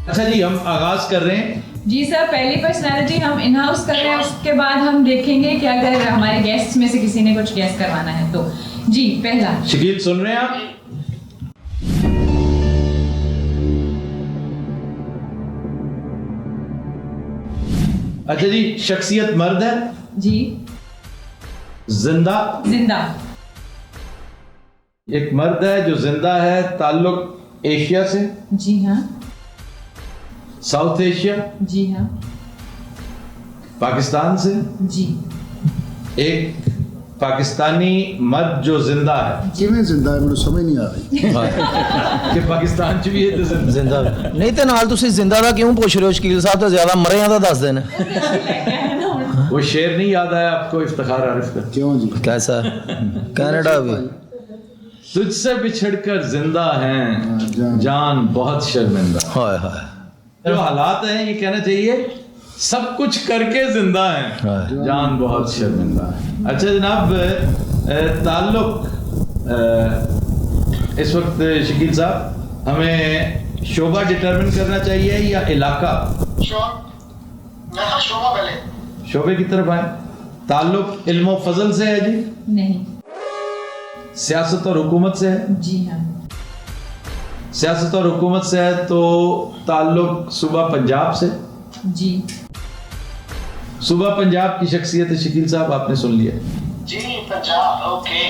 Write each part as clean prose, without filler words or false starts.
अच्छा जी, हम आगाज कर रहे हैं। जी सर, पहली पर्सनालिटी हम इन हाउस कर रहे हैं, उसके बाद हम देखेंगे कि अगर हमारे गेस्ट में से किसी ने कुछ गेस्ट करवाना है तो। जी पहला। शकील सुन रहे हैं आप? अच्छा जी, शख्सियत मर्द है जी। जिंदा? जिंदा। एक मर्द है जो जिंदा है, ताल्लुक एशिया से? जी हाँ। South Asia? जी हाँ। पाकिस्तान से? जी। एक पाकिस्तानी मर्द जो जिंदा है। किवें जिंदा है ਮੈਨੂੰ ਸਮਝ ਨਹੀਂ ਆ ਰਹੀ कि पाकिस्तान च भी है तो जिंदा? ਜ਼ਿੰਦਾ ਨਹੀਂ ਤੇ ਨਾਲ ਤੁਸੀਂ ਜ਼ਿੰਦਾ ਦਾ ਕਿਉਂ ਪੁੱਛ ਰਹੇ ਹੋ? ਸ਼ਕੀਲ ਸਾਹਿਬ ਤਾਂ ਜ਼ਿਆਦਾ ਮਰਿਆਂ ਦਾ ਦੱਸਦੇ ਨੇ। वो शेर नहीं याद आया आपको इफ्तिखार आरिफ का? क्यों जी? कैसा कनाडा भी तुझसे बिछड़कर जिंदा हैं जान बहुत शर्मिंदा। हाय हाय जो हालात हैं ये कहना चाहिए सब कुछ करके जिंदा हैं हाय जान बहुत शर्मिंदा है। अच्छा जनाब, ताल्लुक इस वक्त शकील साहब हमें शोबा डिटरमिन करना चाहिए या इलाका? शोबा पहले। शोबे की तरफ आए। ताल्लुक इल्म फजल से है जी? नहीं। सियासत और हुकूमत से है? जी हाँ। सियासत और हुकूमत से है तो ताल्लुक सूबा पंजाब से? जी। सूबा पंजाब की शख्सियत शकील साहब आपने सुन लिया जी, पंजाब, ओके।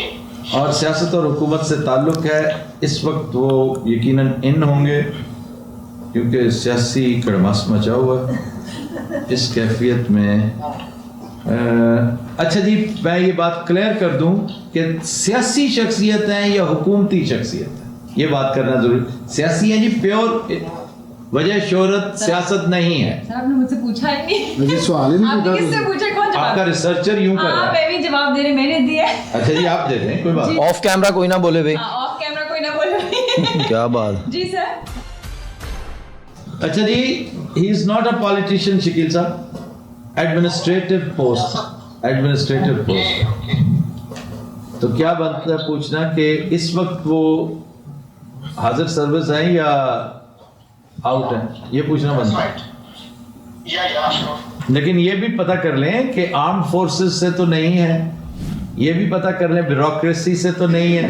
और सियासत और हुकूमत से ताल्लुक है। इस वक्त वो यकीनन इन होंगे क्योंकि सियासी कड़मास मचा हुआ है इस कैफियत में। अच्छा जी, मैं ये बात क्लियर कर दूं कि सियासी शख्सियत है या हुकूमती शख्सियत है, ये बात करना जरूरी। सियासी है जी, प्योर वजह शोहरत सियासत नहीं है। सर आपने मुझसे पूछा ही नहीं। मुझे सवाल ही नहीं आपने पूछा किससे पूछा? कौन आपका जवाब? रिसर्चर यूं कर रहा हाँ, है। मैं भी जवाब दे रही, मैंने दिया है। अच्छा जी, आप दे दें, कोई बात नहीं। ऑफ कैमरा कोई ना बोले भाई। ऑफ कैमरा कोई ना बोले। क्या बात। जी सर। अच्छा जी, he is not a politician Shakeel साहब, एडमिनिस्ट्रेटिव पोस्ट, एडमिनिस्ट्रेटिव पोस्ट। तो क्या बनता है पूछना कि इस वक्त वो हाजिर सर्विस हैं या आउट हैं, ये पूछना बनता है। या श्योर। लेकिन ये भी पता कर लें कि आर्म फोर्सेस से तो नहीं है, ये भी पता कर लें ब्यूरोक्रेसी से तो नहीं है।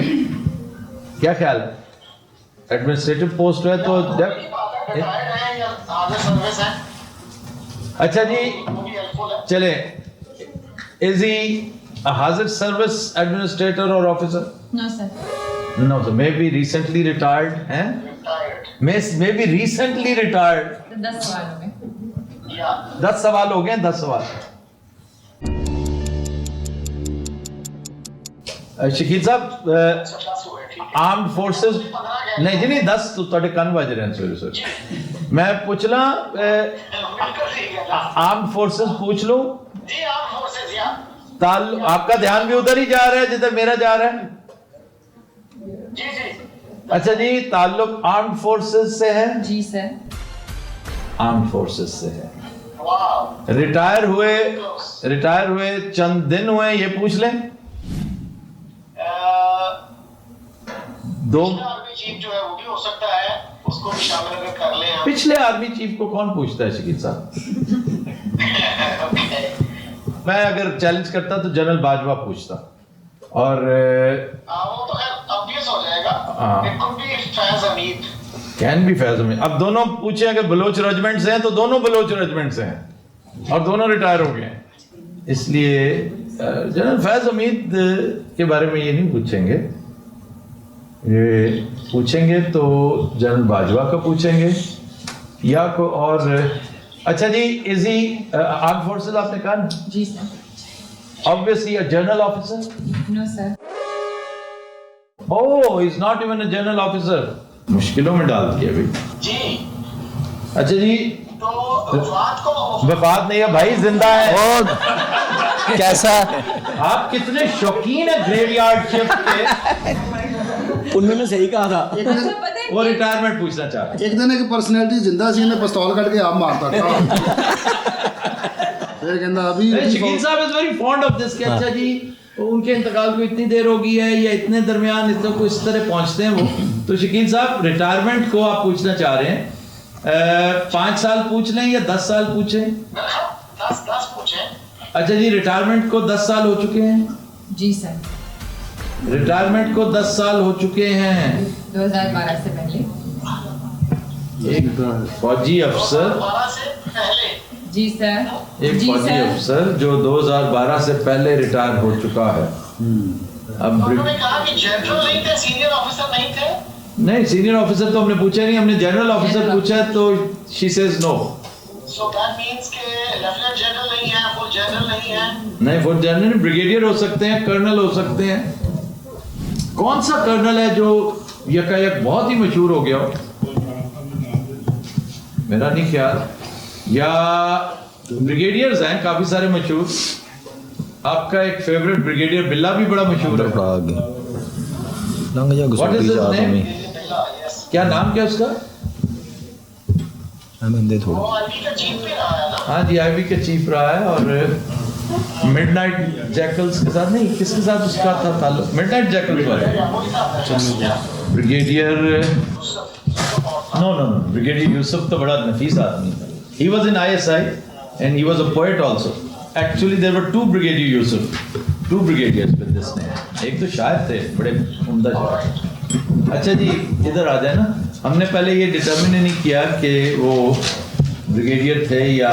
क्या ख्याल है? एडमिनिस्ट्रेटिव पोस्ट है तो सर्विस है। अच्छा जी, वो भी हेल्पफुल है। चले, is he a hazard service administrator or officer? No sir. No, so maybe recently retired, हैं? Retired. Maybe recently retired. 10 सवाल हो गए। या 10 सवाल हो गए, 10 सवाल। शकील साहब, क्लास हुए, ठीक है। आर्म्ड फोर्सेस नहीं जी, नहीं 10 तो ਤੁਹਾਡੇ ਕੰਨ ਵੱਜ ਰਹੇ ਨੇ। सॉरी मैं पूछना बिल्कुल ठीक है। आर्म्ड फोर्सेस पूछ लूं? जी, आर्म फोर्सेस या आपका ध्यान भी उधर ही जा रहा है जिधर मेरा जा रहा है। जी जी। अच्छा जी, ताल्लुक आर्म्ड फोर्सेस से है? जी सर। आर्म्ड फोर्सेस से है। वाह। रिटायर हुए चंद दिन हुए, ये पूछ लें? दो। आर्मी चीफ जो है वो भी हो सकता है, उसको भी शामिल अगर कर लें हम। पिछले आर्मी चीफ को कौन पूछता है शकील साहब? ओके। मैं अगर चैलेंज करता तो जनरल बाजवा पूछता। और वो तो खैर ऑब्वियस हो जाएगा। हाँ। It could be Faiz Hamid. Can भी फैज में। अब दोनों पूछे, अगर बलोच रेजिमेंट से हैं तो दोनों बलोच रेजिमेंट से हैं और दोनों रिटायर हो गए हैं। इसलिए जनरल फैज हमीद के बारे में ये नहीं पूछेंगे, ये पूछेंगे तो जनरल बाजवा का पूछेंगे या को और। अच्छा जी, इज ही आर्म्ड फोर्सेस आपने कहा? जी sir. Obviously a general officer? No sir. Oh, is not even a general officer. मुश्किलों में डाल दिया भाई। जी। अच्छा जी, तो वफात को वफात नहीं है भाई, जिंदा है। और कैसा आप कितने शौकीन है ग्रेवयार्ड शिफ्ट के। उन्होंने सही कहा था। एक अच्छा दिन पता है वो रिटायरमेंट पूछना चाह रहे एक दिन एक पर्सनैलिटी जिंदा सी ने पिस्तौल कट के आप मारता था। फिर कहता अभी शकील साहब is very fond of this. अच्छा जी, उनके इंतकाल को इतनी देर हो गई है या इतने दरमियान इतने को इस तरह पहुंचते हैं वो, तो शकील साहब रिटायरमेंट को आप पूछना चाह रहे हैं 5 साल पूछ लें या 10 साल पूछें? 10 पूछे। अच्छा जी, रिटायरमेंट को 10 साल हो चुके हैं? जी सर। रिटायरमेंट को 10 साल हो चुके हैं। 2012 से पहले। एक फौजी अफसर, 2012 से पहले। जी सर। एक जी फौजी सर। अफसर जो 2012 से पहले रिटायर हो चुका है। अब उन्होंने कहा कि जनरल नहीं थे, सीनियर ऑफिसर नहीं थे। नहीं, सीनियर ऑफिसर तो हमने पूछा नहीं, हमने जनरल ऑफिसर पूछा है, तो she says no. So that means के लेफ्टिनेंट जनरल नहीं है, फुल जनरल नहीं है। नहीं, फुल जनरल, ब्रिगेडियर हो सकते हैं, कर्नल हो सकते हैं। कौन सा कर्नल है जो यकायक बहुत ही मशहूर हो गया हो? मेरा नहीं ख्याल। या ब्रिगेडियर्स हैं काफी सारे मशहूर। आपका एक फेवरेट ब्रिगेडियर बिल्ला भी बड़ा मशहूर है। लंघ जा What is घुसोटी his जा name? तुम्हें क्या नाम क्या उसका? हमें दे थोड़ा। वो आर्मी का चीफ भी रहा है ना। हाँ जी, आईबी का चीफ रहा है। और मिडनाइट जैकल्स के साथ नहीं, किसके साथ उसका था ताल्लुक? मिडनाइट जैकल्स वाले brigadier, no no no, brigadier Yusuf तो बड़ा नफीस आदमी था। He was in ISI and he was a poet also. Actually there were 2 brigadier Yusuf, 2 brigadiers with this name. एक तो शायर थे, बड़े उम्दा शायर। अच्छा जी, इधर आ जाए ना। हमने पहले ये डिटरमिन नहीं किया कि वो ब्रिगेडियर थे या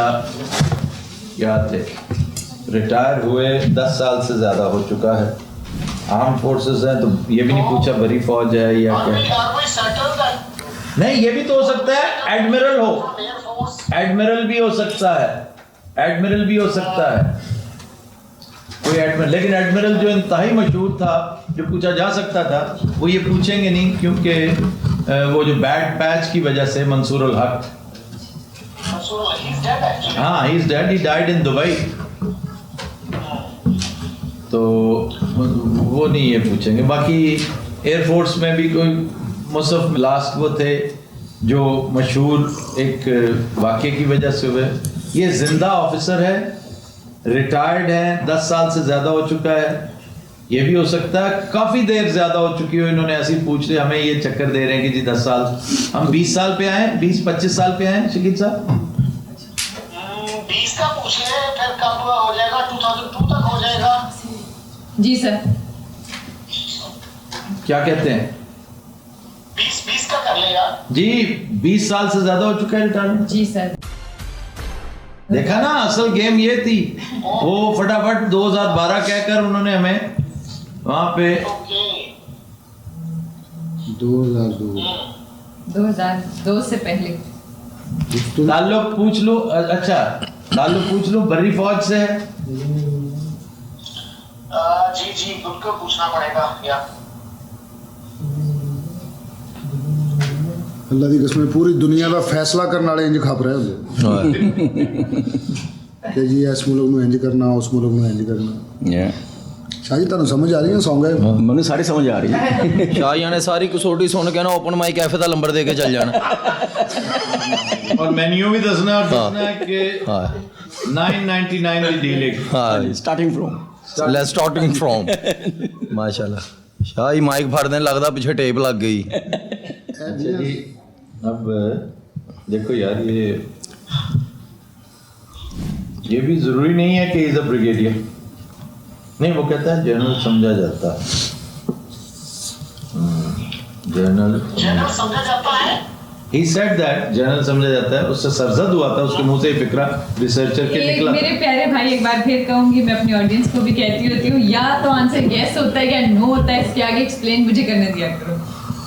क्या थे। रिटायर हुए, 10 साल से ज़्यादा हो चुका है। आर्म फोर्सेस हैं, तो ये भी नहीं पूछा बड़ी फौज है या क्या। नहीं, ये भी तो हो सकता है एडमिरल हो, एडमिरल भी हो सकता है, एडमिरल भी हो सकता है कोई एडमिरल। लेकिन एडमिरल जो इंतहाई मशहूर था, जो पूछा जा सकता था, वो ये पूछेंगे नहीं, क्योंकि वो जो बैड पैच की वजह से मंसूर उल हक, हाँ, he is dead, he died in Dubai, तो वो नहीं ये पूछेंगे। बाकी एयरफोर्स में भी कोई मुसफ लास्ट वो थे जो मशहूर एक वाक़े की वजह से हुए। ये जिंदा ऑफिसर है, रिटायर्ड है, 10 साल से ज़्यादा हो चुका है। ये भी हो सकता है काफ़ी देर ज़्यादा हो चुकी हो, इन्होंने ऐसे ही पूछ लिया, हमें ये चक्कर दे रहे हैं कि जी 10 साल, हम 20 साल पे आए, 20-25 साल पे आए शकील साहब। 20 का पूछ ले, फिर कब हो जाएगा? 2002 तक हो जाएगा। जी सर। क्या कहते हैं? 20 का कर ले यार। जी, 20 साल से ज़्यादा हो चुका है रिटायरमेंट। जी सर। देखा ना, असल गेम ये थी। वो फटाफट 2012 कहकर उन्होंने हमें वहां पे ओके। 2002 से पहले। ताल्लुक पूछ लो। अच्छा, ताल्लुक पूछ लो, बर्री फौज से है। जी उनको पूछना पड़ेगा या अल्लाह दी कसम पूरी दुनिया का फैसला करने वाले इंज खप रहे होंगे कि जी इस मुल्क में इंज करना, उस मुल्क में इंज करना। शाह जी तुहानू समझ आ रही है सॉन्ग है? मैंने सारी समझ आ रही है। शाहिया ने सारी कसौटी सुन के ना ओपन माइक कैफे का नंबर दे के चल जाना और मेन्यू भी दसना और दसना है कि 999 की डीलिंग। हाँ, starting from let's starting from. माशाल्लाह, शाह जी माइक फड़ देने लगता पीछे टेप लग गई। अच्छा जी, अब देखो यार, ये भी जरूरी नहीं है कि इज अ ब्रिगेडियर। नहीं, वो कहता है जनरल समझा जाता है। जनरल समझा जाता है। He said that जनरल समझा जाता है। उससे सरजद हुआ था, उसके मुंह से ये फिक्रा रिसर्चर के ये निकला। मेरे प्यारे भाई, एक बार फिर कहूंगी, मैं अपनी ऑडियंस को भी कहती होती हूँ, या तो आंसर यस होता है या नो होता है, इसके आगे एक्सप्लेन मुझे करने दिया करो।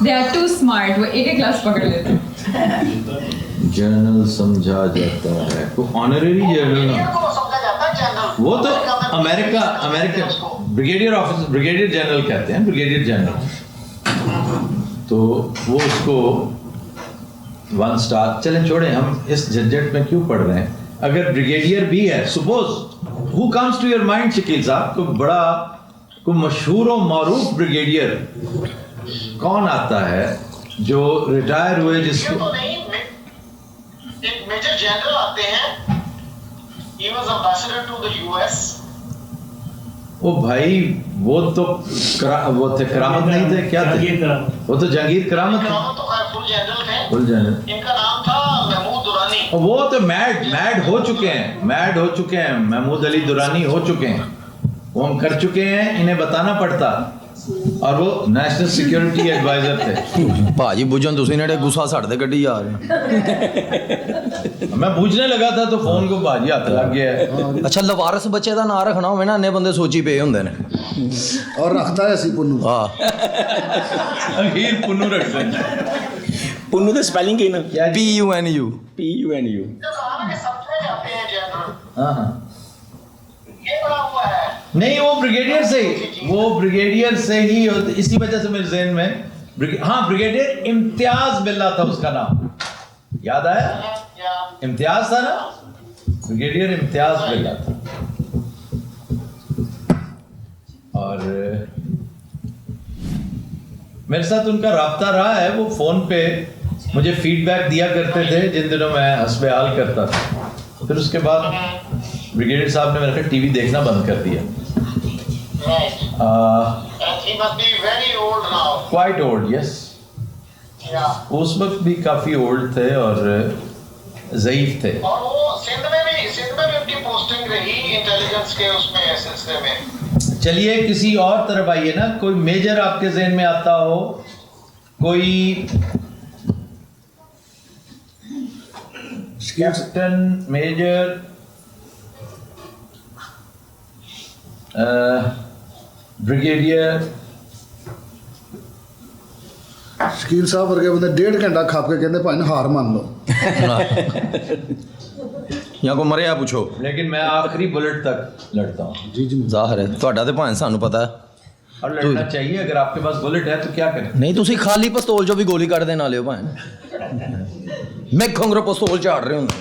दे आर टू स्मार्ट, वो एक क्लास पकड़ लेते हैं। जनरल समझा जाता है को ऑनररी जनरल, को समझा जाता है जनरल। वो तो America brigadier officer, brigadier general कहते हैं, ब्रिगेडियर जनरल। तो वो उसको 1 स्टार। चलें छोड़ें, हम इस झंझट में क्यों पढ़ रहे हैं। अगर ब्रिगेडियर भी है, suppose who comes to your mind Shakeel साहब, को बड़ा को मशहूर और मारूफ ब्रिगेडियर कौन आता है जो रिटायर हुए, जिसको तो नहीं, एक मेजर जनरल आते हैं। He was ambassador to the US. ओ भाई, वो तो वो थे करामत नहीं थे, क्या थे वो तो जहांगीर करामत थे। तो खैर फुल जनरल थे। Full general. इनका नाम था और वो तो मैड हो चुके हैं महमूद अली दुरानी हो चुके हैं, वो हम कर चुके हैं, इन्हें बताना पड़ता। और वो नेशनल सिक्योरिटी एडवाइजर थे। भाजी बुझन तुसी ने गुस्सा सड़ते कड्डी जा रहे मैं बूझने लगा था तो फोन को भाजी हाथ लग गया है। अच्छा लवारस बच्चे का नाम रखना होवे ना इन्ने बंदे सोची पे होंगे ने और रखता है सी पुन्नू। हाँ अखीर पुन्नू रखते हैं। पुन्नू तो स्पेलिंग की ना PUNU PUNU। जो कहा कि सबसे जाते हैं जनरल, हाँ हाँ ये बड़ा हुआ है। नहीं वो ब्रिगेडियर से ही इसी वजह से मेरे ज़हन में हाँ ब्रिगेडियर इम्तियाज बिल्ला था उसका नाम, याद आया? या इम्तियाज था ना, ब्रिगेडियर इम्तियाज बिल्ला था। और मेरे साथ उनका राब्ता रहा है, वो फोन पे मुझे फीडबैक दिया करते थे जिन दिनों मैं हस्बे हाल करता था। फिर उसके बाद ब्रिगेडियर साहब ने मेरे को टीवी देखना बंद कर दिया। right. And he must be very old now. Quite old, yes. Yeah. उस वक्त भी काफी ओल्ड थे और ज़ईफ थे। और वो सिंध में भी उनकी पोस्टिंग रही इंटेलिजेंस के उसमें सिलसिले में। चलिए किसी और तरफ आइए ना, कोई मेजर आपके ज़हन में आता हो, कोई कैप्टन, मेजर, ब्रिगेडियर। शकील साहब वर्गे बंदे 1.5 घंटा खाप के कहते भाई हार मान लो। या को मरिया पूछो। लेकिन मैं आखिरी बुलेट तक लड़ता हूँ। जी जी जाहिर है ਤੁਹਾਡਾ ਤੇ ਭਾਂ ਸਾਨੂੰ ਪਤਾ है और लड़ना चाहिए, अगर आपके पास बुलेट है तो क्या करें? नहीं ਤੁਸੀਂ ਖਾਲੀ ਪਿਸਤੌਲ ਚੋਂ ਵੀ ਗੋਲੀ ਕੱਢ ਦੇ ਨਾਲੇ ਭਾਂ मैं खंगरो पिस्तौल झाड़ रहे होंगे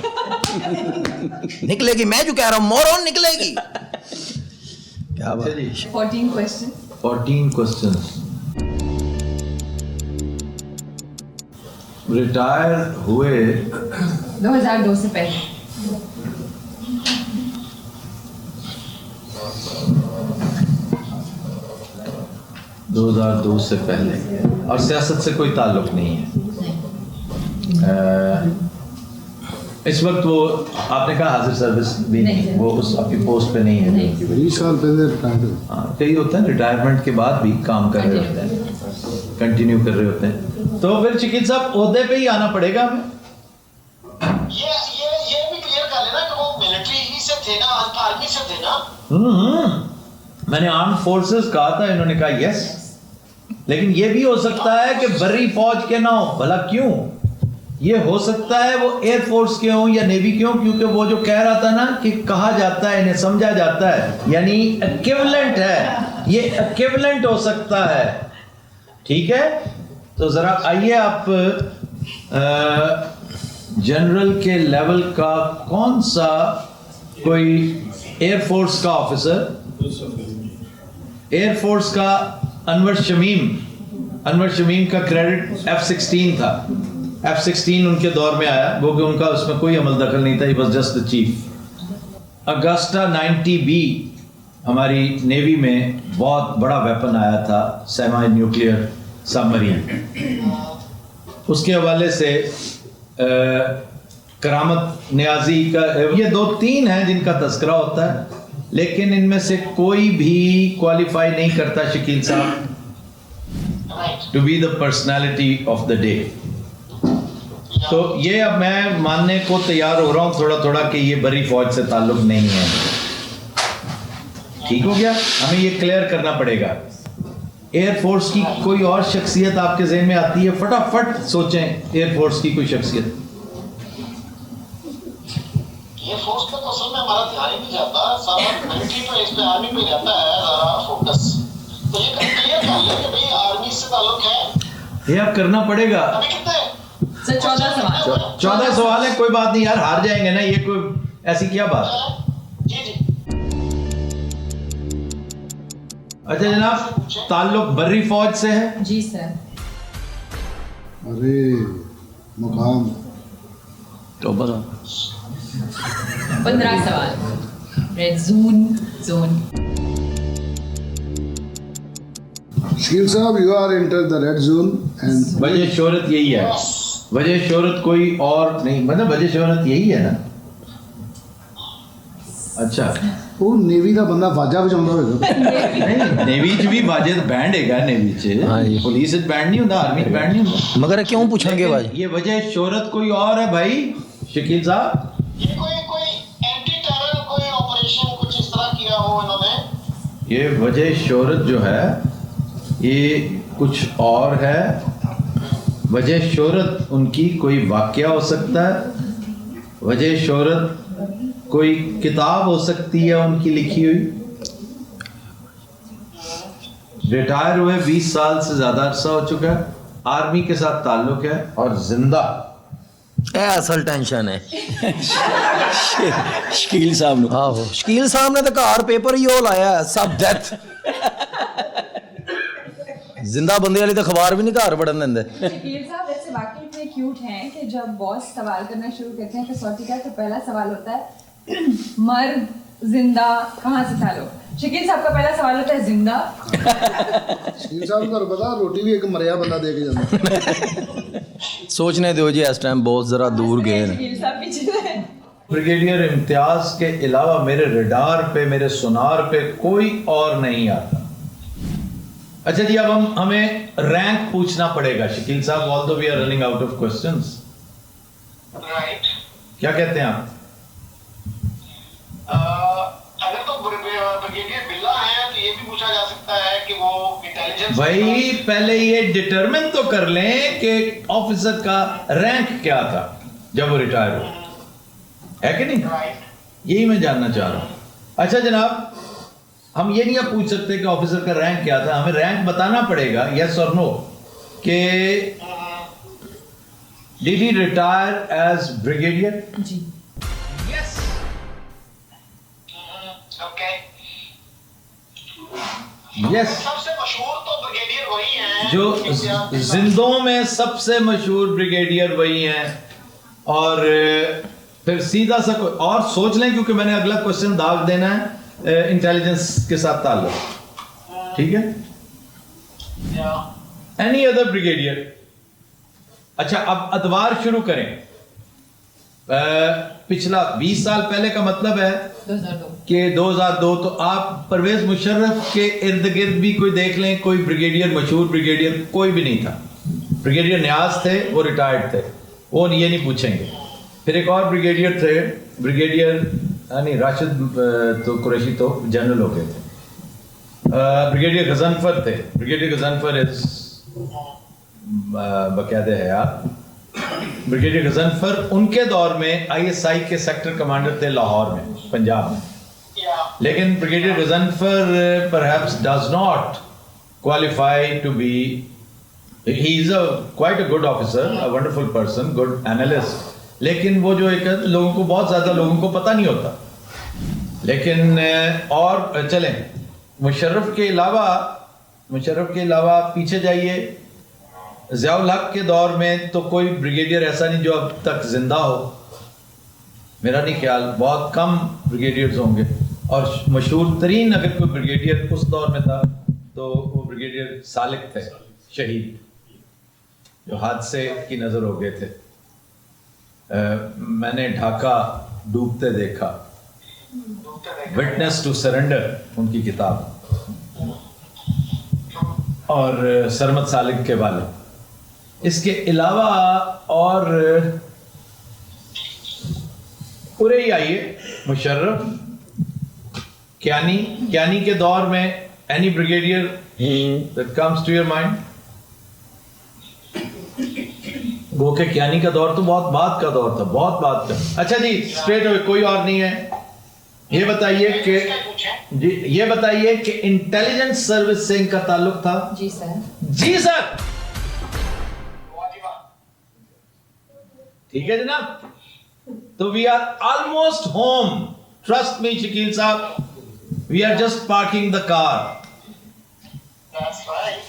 निकलेगी, मैं जो कह रहा हूँ मोरन निकलेगी। क्या बात है। 14 क्वेश्चन। 14 क्वेश्चंस। रिटायर हुए 2002 से पहले। (2002 से पहले) और सियासत से कोई ताल्लुक नहीं है। इस वक्त वो आपने कहा हाजिर सर्विस भी नहीं, वो उस आपकी पोस्ट पे नहीं है। नहीं। 20 साल पहले रिटायर्ड हुए। हाँ, कई होते हैं रिटायरमेंट के बाद भी काम कर रहे होते हैं, कंटिन्यू कर रहे होते हैं। तो फिर शकील साहब ओहदे पे ही आना पड़ेगा हमें। ये भी क्लियर कर लेना कि वो मिलिट्री ही से थे ना, आर्मी से थे ना। मैंने आर्म फोर्सेस कहा था, इन्होंने कहा यस, लेकिन ये भी हो सकता है कि बर्री फौज के ना हो। भला क्यों? ये हो सकता है वो एयर फोर्स के हों या नेवी के हों, क्योंकि वो जो कह रहा था ना कि कहा जाता है, इन्हें समझा जाता है, यानी इक्विवेलेंट है, ये इक्विवेलेंट हो सकता है। ठीक है, तो जरा आइए आप जनरल के लेवल का कौन सा कोई एयरफोर्स का ऑफिसर, एयरफोर्स का अनवर शमीम का क्रेडिट F-16 था। F-16 उनके दौर में आया, वो कि उनका उसमें कोई अमल दखल नहीं था, he was just the chief. Agusta 90B हमारी नेवी में बहुत बड़ा वेपन आया था, सेमी न्यूक्लियर सबमरीन। उसके हवाले से करामत नियाजी का, ये 2-3 हैं जिनका तस्करा होता है, लेकिन इनमें से कोई भी क्वालिफाई नहीं करता शकील साहब to be the personality of the day. तो ये अब मैं मानने को तैयार हो रहा हूँ थोड़ा थोड़ा कि ये बड़ी फौज से ताल्लुक नहीं है। ठीक हो गया, हमें ये क्लियर करना पड़ेगा। एयरफोर्स की कोई और शख्सियत आपके ज़हन में आती है? फटाफट सोचें, एयरफोर्स की कोई शख्सियत। ये फोर्स पे तो असल में हमारा ध्यान ही नहीं जाता, सारा मिलिट्री पे, इस पे आर्मी पे जाता है ज़रा फोकस। तो ये क्लियर कर ले कि भाई आर्मी से ताल्लुक है, ये अब करना पड़ेगा। अभी कितने सर 14 सवाल। 14 सवाल है, कोई बात नहीं यार, हार जाएंगे ना, ये कोई ऐसी क्या बात। जी जी अच्छा जनाब, ताल्लुक बर्री फौज से है? जी सर। अरे मुकाम तो बता 15 सवाल। Red zone. शकील साहब, you are enter the red zone and वजह शोहरत यही है। वजह शोहरत कोई और नहीं, मतलब वजह शोहरत यही है ना। अच्छा ਉਹ ਨੇਵੀ ਦਾ ਬੰਦਾ ਵਾਜਾ ਵਜਾਉਂਦਾ ਹੋਵੇਗਾ। नहीं नेवी च भी बाजे बैंड हैगा, नेवी च हाँ जी। पुलिस च बैंड नहीं होता, आर्मी च बैंड नहीं होता। मगर क्यों पूछेंगे लेकिन भाई? ये वजह शोहरत कोई और है भाई शकील साहब। ये कोई एंटी टेरर कोई ऑपरेशन कुछ इस तरह किया हो इन्होंने? ये वजह शोहरत जो है ये कुछ और है। वजह शोहरत उनकी कोई वाकया हो सकता है, वजह शोहरत कोई किताब हो सकती है उनकी लिखी हुई। रिटायर हुए 20 साल से ज्यादा अरसा हो चुका है, आर्मी के साथ ताल्लुक है और जिंदा। ਇਹ ਅਸਲ ਟੈਨਸ਼ਨ ਹੈ। शकील साहब नु ਆਹੋ ਸ਼ਕੀਲ ਸਾਹਿਬ ਨੇ ਤਾਂ ਘਰ ਪੇਪਰ ਹੀ ਉਹ ਲਾਇਆ ਸਭ ਡੈਥ। जिंदा बंदे वाली तो अखबार भी नहीं घर पढ़न देंगे। शकील साहब वैसे वाकई इतने क्यूट हैं कि जब बॉस सवाल करना शुरू करते हैं कसौटी का तो पहला सवाल होता है मर्द जिंदा कहाँ से था लोग। शकील साहब का पहला सवाल होता है जिंदा। ਸ਼ਕੀਲ ਸਾਹਿਬ ਨੂੰ ਤੁਹਾਨੂੰ ਪਤਾ ਰੋਟੀ ਵੀ ਇੱਕ ਮਰਿਆ ਬੰਦਾ ਦੇ ਕੇ ਜਾਂਦਾ। सोचने दो जी इस टाइम बहुत ज़रा दूर गए हैं। शकील साहब पीछे हैं। ब्रिगेडियर इम्तियाज के अलावा मेरे रडार पे, मेरे सोनार पे कोई और नहीं आता। अच्छा जी, अब हमें रैंक पूछना पड़ेगा शकील साहब, although we are running out of questions. Right. क्या कहते हैं आप? अगर तो ब्रिगेडियर बिल्ला है तो ये भी पूछा जा सकता है कि वो इंटेलिजेंस भाई पहले ये डिटरमिन तो कर लें कि ऑफिसर का रैंक क्या था जब वो रिटायर हुए, है कि नहीं? राइट। यही मैं जानना चाह रहा हूं। अच्छा जनाब, हम ये नहीं अब पूछ सकते कि ऑफिसर का रैंक क्या था, हमें रैंक बताना पड़ेगा यस और नो कि did he retire as brigadier? जी। यस। ओके। यस। सबसे मशहूर तो ब्रिगेडियर वही हैं जो जिंदों में सबसे मशहूर ब्रिगेडियर वही हैं। और फिर सीधा सा कोई और सोच लें, क्योंकि मैंने अगला क्वेश्चन दाग देना है इंटेलिजेंस के साथ ताल्लुक, ठीक है? Any other brigadier. अच्छा अब अदवार शुरू करें। पिछला 20 साल पहले का मतलब है 2002 कि 2002, तो आप परवेज मुशर्रफ के इर्द गिर्द भी कोई देख लें, कोई ब्रिगेडियर, मशहूर ब्रिगेडियर कोई भी नहीं था। ब्रिगेडियर न्याज थे, वो रिटायर्ड थे, वो ये नहीं पूछेंगे। फिर एक और ब्रिगेडियर थे, ब्रिगेडियर नहीं राशिद तो कुरैशी तो जनरल हो गए थे। ब्रिगेडियर गजनफर थे, ब्रिगेडियर गजनफर इज बकायदे है यार। ब्रिगेडियर गजनफर उनके दौर में आईएसआई के सेक्टर कमांडर थे लाहौर में, पंजाब में। लेकिन brigadier Ghazanfar perhaps does not qualify to be, he is quite a good officer, a wonderful person, good analyst. लेकिन वो जो एक लोगों को, बहुत ज्यादा लोगों को पता नहीं होता। लेकिन और चलें, मुशर्रफ के अलावा पीछे जाइए, ज़ियाउल हक के दौर में तो कोई ब्रिगेडियर ऐसा नहीं जो अब तक जिंदा हो, मेरा नहीं ख्याल, बहुत कम ब्रिगेडियर्स होंगे। और मशहूर तरीन अगर कोई ब्रिगेडियर उस दौर में था तो वो ब्रिगेडियर सालिक थे, शहीद, जो हादसे की नज़र हो गए थे। मैंने ढाका डूबते देखा, विटनेस टू सरेंडर उनकी किताब, और सरमद सालिक के वाले। इसके अलावा और पूरे ही आइए, मुशर्रफ, क्यानी के दौर में any brigadier that comes to your mind? वो के क्यानी का दौर तो बहुत बाद का दौर था, बहुत बाद का। अच्छा जी, स्ट्रेट अवे, कोई और नहीं है। ये बताइए कि जी, ये बताइए कि इंटेलिजेंस सर्विस से इनका ताल्लुक था? जी सर। जी सर, ठीक है जनाब। तो we are almost home, trust me Shakeel साहब, we are just parking the car. That's right.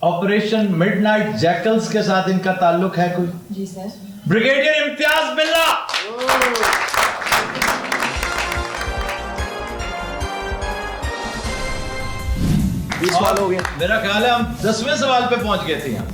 Operation midnight jackals के साथ इनका ताल्लुक है कोई? जी सर। ब्रिगेडियर इम्तियाज बिल्ला। 20 सवाल हो गए। मेरा ख्याल है हम 10वें सवाल पे पहुंच गए थे यहाँ।